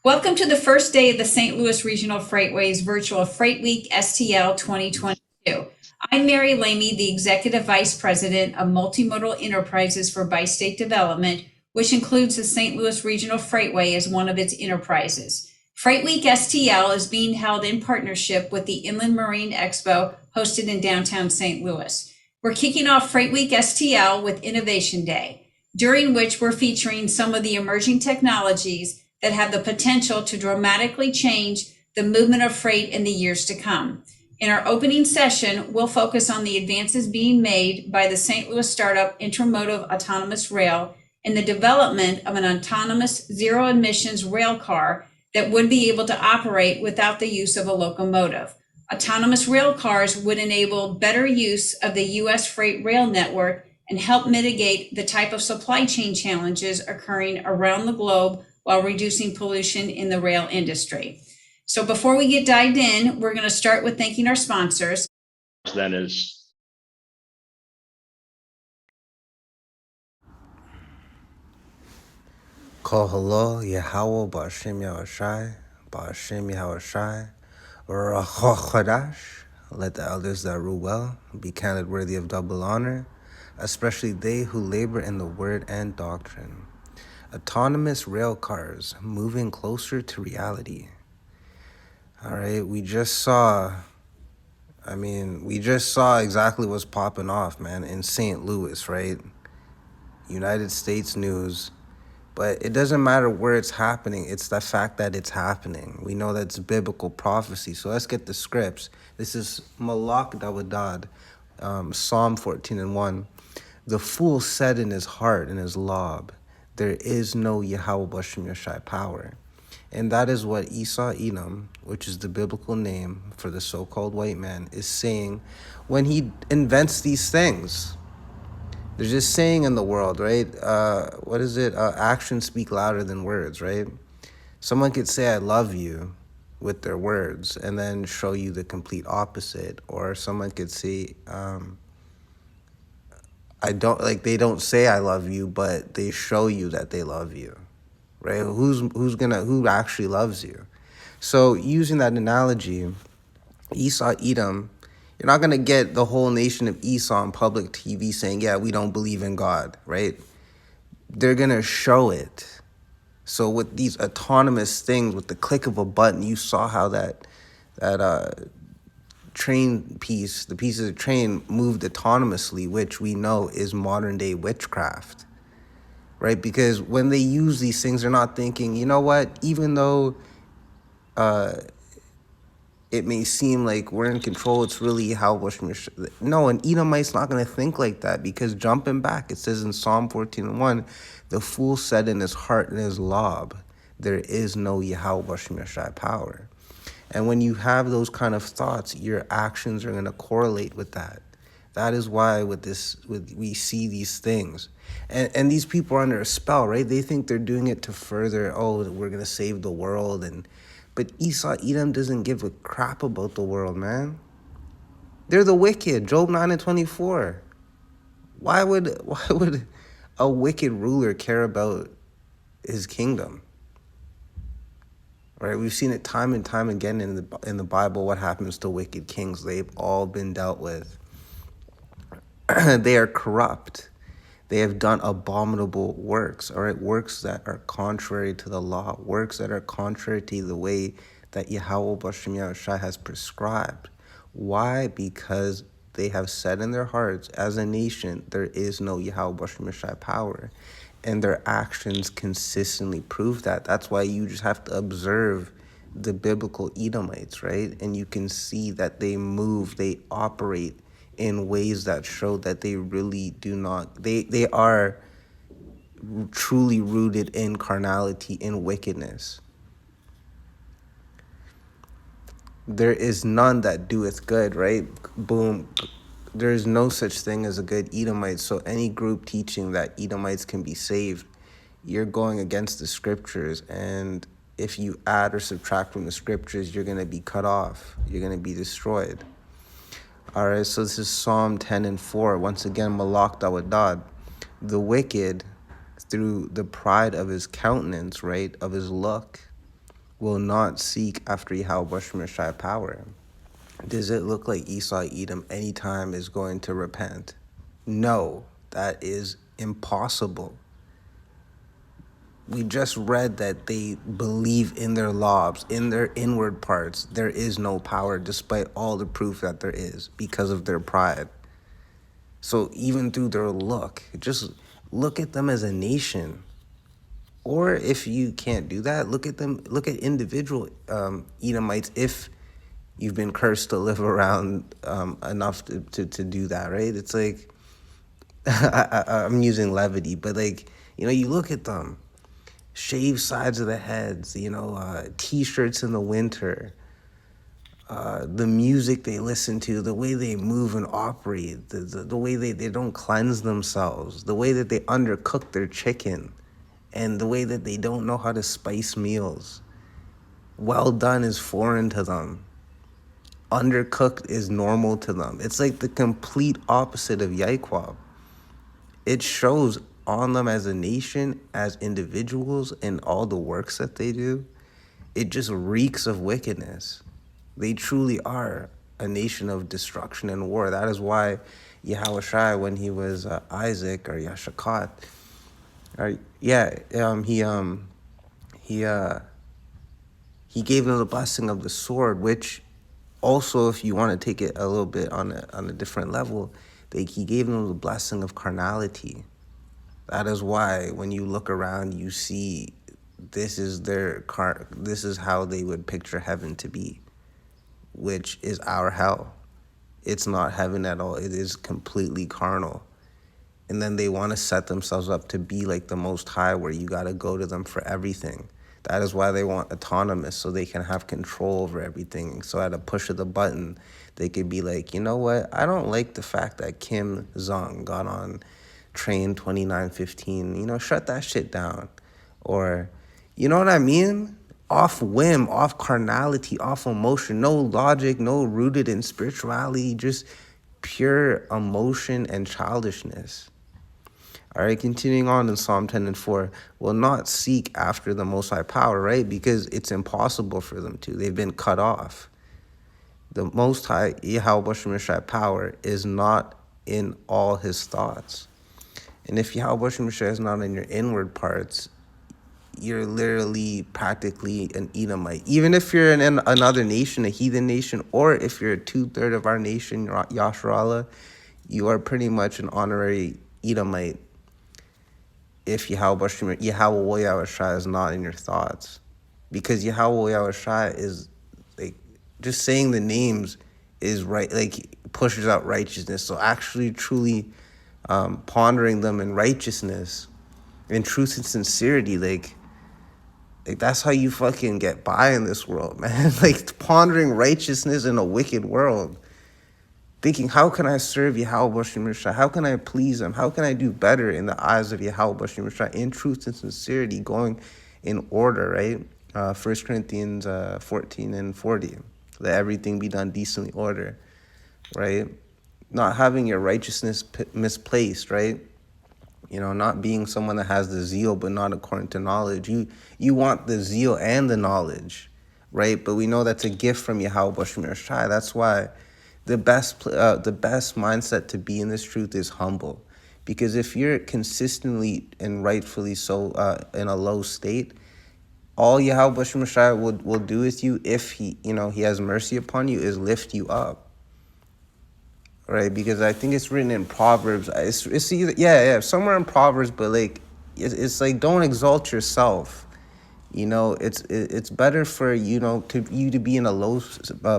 Welcome to the first day of the St. Louis Regional Freightways Virtual Freight Week STL 2022. I'm Mary Lamy, the Executive Vice President of Multimodal Enterprises for Bi-State Development, which includes the St. Louis Regional Freightway as one of its enterprises. Freight Week STL is being held in partnership with the Inland Marine Expo hosted in downtown St. Louis. We're kicking off Freight Week STL with Innovation Day, during which we're featuring some of the emerging technologies that have the potential to dramatically change the movement of freight in the years to come. In our opening session, we'll focus on the advances being made by the St. Louis startup Intermotive Autonomous Rail in the development of an autonomous zero emissions rail car that would be able to operate without the use of a locomotive. Autonomous rail cars would enable better use of the U.S. freight rail network and help mitigate the type of supply chain challenges occurring around the globe while reducing pollution in the rail industry. So before we get dived in, we're going to start with thanking our sponsors. Then is Call hello, Yahweh, Ba'ashem Yahushai, Ba'ashem Yahushai, Rachochadash. Let the elders that rule well be counted worthy of double honor, especially they who labor in the word and doctrine. Autonomous rail cars moving closer to reality. All right, we just saw exactly what's popping off, man, in St. Louis, right? United States news. But it doesn't matter where it's happening. It's the fact that it's happening. We know that's biblical prophecy. So let's get the scripts. This is Malak Dawadad, Psalm 14:1. The fool said in his heart, in his lob, there is no Yahweh Bashem Yashai power. And that is what Esau Edom, which is the biblical name for the so-called white man, is saying when he invents these things. There's this saying in the world, right? What is it? Actions speak louder than words, right? Someone could say, I love you with their words and then show you the complete opposite. Or someone could say, they don't say I love you, but they show you that they love you, right? Who actually loves you? So using that analogy, Esau, Edom, you're not going to get the whole nation of Esau on public TV saying, yeah, we don't believe in God, right? They're going to show it. So with these autonomous things, with the click of a button, you saw how that train piece, the pieces of train moved autonomously, which we know is modern day witchcraft, right? Because when they use these things, they're not thinking, you know what, even though it may seem like we're in control, it's really how no, an Edomite's not going to think like that, because jumping back, it says in Psalm 14:1, the fool said in his heart and his lob, there is no Yahweh Bashem Yashai power. And when you have those kind of thoughts, your actions are going to correlate with that. That is why we see these things. And these people are under a spell, right? They think they're doing it to further, we're going to save the world. But Esau, Edom doesn't give a crap about the world, man. They're the wicked. Job 9:24. Why would a wicked ruler care about his kingdom? Right? We've seen it time and time again in the Bible. What happens to wicked kings? They've all been dealt with. They are corrupt. They have done abominable works, all right? Works that are contrary to the law, works that are contrary to the way that Yahweh Bashem Yahushai has prescribed. Why? Because they have said in their hearts, as a nation, there is no Yahweh Bashem Yahushai power. And their actions consistently prove that. That's why you just have to observe the biblical Edomites, right? And you can see that they move, they operate in ways that show that they really do not, they are truly rooted in carnality, in wickedness. There is none that doeth good, right? Boom. There is no such thing as a good Edomite. So any group teaching that Edomites can be saved, you're going against the scriptures. And if you add or subtract from the scriptures, you're going to be cut off. You're going to be destroyed. All right, so this is Psalm 10:4. Once again, Malak Dawadad. The wicked, through the pride of his countenance, right, of his look, will not seek after Yahweh Shai power. Does it look like Esau Edom anytime is going to repent? No, that is impossible. We just read that they believe in their lobs, in their inward parts. There is no power, despite all the proof that there is, because of their pride. So even through their look, just look at them as a nation. Or if you can't do that, look at them. Look at individual Edomites. If you've been cursed to live around enough to do that, right? It's like I'm using levity, but like, you look at them. Shaved sides of the heads, T-shirts in the winter, the music they listen to, the way they move and operate, the way they don't cleanse themselves, the way that they undercook their chicken, and the way that they don't know how to spice meals. Well done is foreign to them. Undercooked is normal to them. It's like the complete opposite of Yaikwab. It shows on them as a nation, as individuals, and all the works that they do. It just reeks of wickedness. They truly are a nation of destruction and war. That is why Yahweh Shai, when he was Isaac or Yashakot, he gave them the blessing of the sword, which also, if you want to take it a little bit on a different level, he gave them the blessing of carnality. That is why when you look around, you see this is how they would picture heaven to be, which is our hell. It's not heaven at all. It is completely carnal. And then they want to set themselves up to be like the Most High, where you got to go to them for everything. That is why they want autonomous, so they can have control over everything. So at a push of the button, they could be like, you know what? I don't like the fact that Kim Jong got on train 2915. Shut that shit down. Or, you know what I mean? Off whim, off carnality, off emotion. No logic, no rooted in spirituality, just pure emotion and childishness. All right, continuing on in Psalm 10 and 4, will not seek after the Most High power, right? Because it's impossible for them to. They've been cut off. The Most High, Yahweh Shai power, is not in all his thoughts. And if Yahweh Shai is not in your inward parts, you're literally practically an Edomite. Even if you're in another nation, a heathen nation, or if you're 2/3 of our nation, Yasharallah, you are pretty much an honorary Edomite if Yahweh Shai is not in your thoughts. Because Yahweh Shai is like, just saying the names is right, like pushes out righteousness. So actually truly pondering them in righteousness, in truth and sincerity, like that's how you fucking get by in this world, man. Like pondering righteousness in a wicked world. Thinking, how can I serve Yahweh Shai? How can I please him? How can I do better in the eyes of Yahweh Shai? In truth and sincerity, going in order, right? 1 Corinthians 14 and 40. Let everything be done decently order, right? Not having your righteousness misplaced, right? Not being someone that has the zeal but not according to knowledge. You want the zeal and the knowledge, right? But we know that's a gift from Yahweh Shai. That's why the best mindset to be in this truth is humble. Because if you're consistently and rightfully so in a low state, all Yahweh Shai will do with you, if he has mercy upon you, is lift you up. Right, because I think it's written in Proverbs. It's either, somewhere in Proverbs, but like it's like, don't exalt yourself. It's better for to be in a low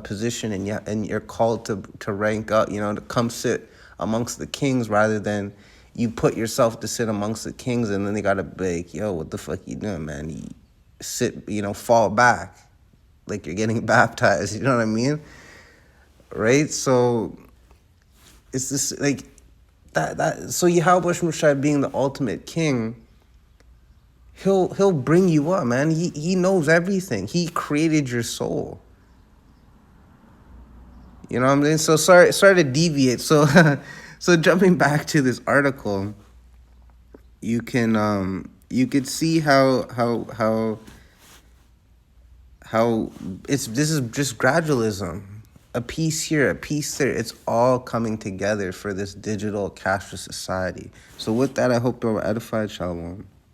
position, and you're called to rank up. To come sit amongst the kings, rather than you put yourself to sit amongst the kings, and then they gotta be like, yo, what the fuck you doing, man? You sit, fall back, like you're getting baptized. You know what I mean? Right, so. It's this like that. So Yahweh Shai being the ultimate king, he'll bring you up, man. He knows everything. He created your soul. You know what I'm saying? So sorry to deviate. So so jumping back to this article, you could see how how this is just gradualism. A piece here, a piece there. It's all coming together for this digital cashless society. So with that, I hope you're edified. Shalom.